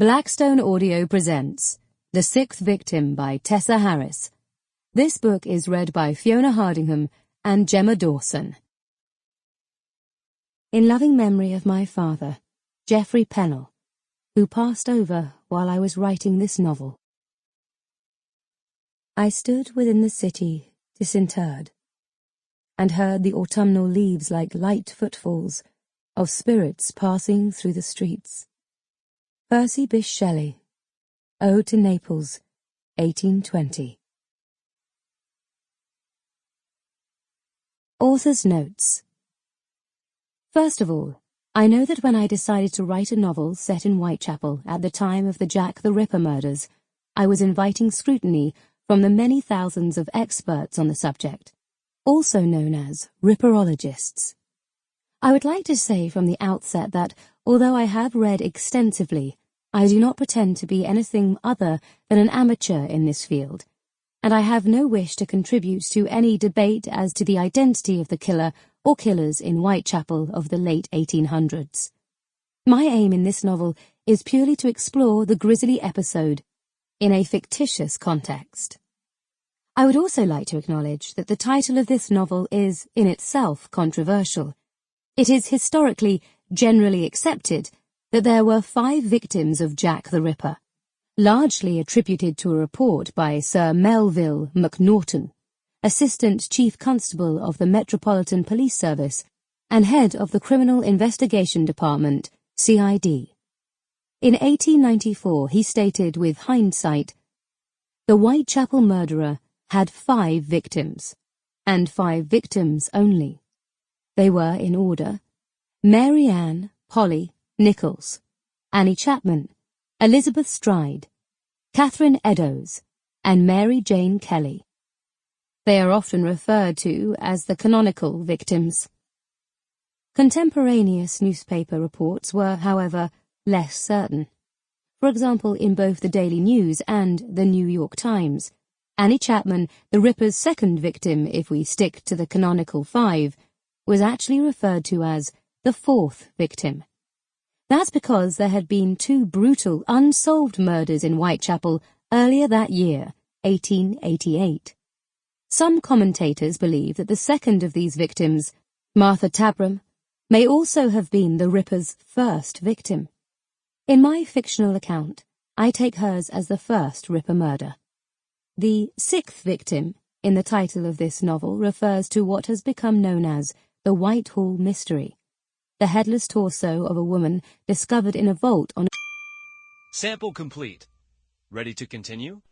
Blackstone Audio presents The Sixth Victim by Tessa Harris. This book is read by Fiona Hardingham and Gemma Dawson. In loving memory of my father, Geoffrey Pennell, who passed over while I was writing this novel. I stood within the city disinterred, and heard the autumnal leaves like light footfalls of spirits passing through the streets. Percy Bysshe Shelley, Ode to Naples, 1820. Author's Notes. First of all, I know that when I decided to write a novel set in Whitechapel at the time of the Jack the Ripper murders, I was inviting scrutiny from the many thousands of experts on the subject, also known as ripperologists. I would like to say from the outset that, although I have read extensively, I do not pretend to be anything other than an amateur in this field, and I have no wish to contribute to any debate as to the identity of the killer or killers in Whitechapel of the late 1800s. My aim in this novel is purely to explore the grisly episode in a fictitious context. I would also like to acknowledge that the title of this novel is, in itself, controversial. It is historically generally accepted that there were 5 victims of Jack the Ripper, largely attributed to a report by Sir Melville Macnaghten, Assistant Chief Constable of the Metropolitan Police Service and head of the Criminal Investigation Department, CID. In 1894 he stated with hindsight, "The Whitechapel murderer had 5 victims, and 5 victims only. They were, in order, Mary Ann, Polly, Nichols, Annie Chapman, Elizabeth Stride, Catherine Eddowes, and Mary Jane Kelly. They are often referred to as the canonical victims." Contemporaneous newspaper reports were, however, less certain. For example, in both the Daily News and the New York Times, Annie Chapman, the Ripper's second victim if we stick to the canonical 5, was actually referred to as the 4th victim. That's because there had been 2 brutal, unsolved murders in Whitechapel earlier that year, 1888. Some commentators believe that the second of these victims, Martha Tabram, may also have been the Ripper's first victim. In my fictional account, I take hers as the first Ripper murder. The 6th victim in the title of this novel refers to what has become known as the Whitechapel Mystery, the headless torso of a woman discovered in a vault on... Sample complete. Ready to continue?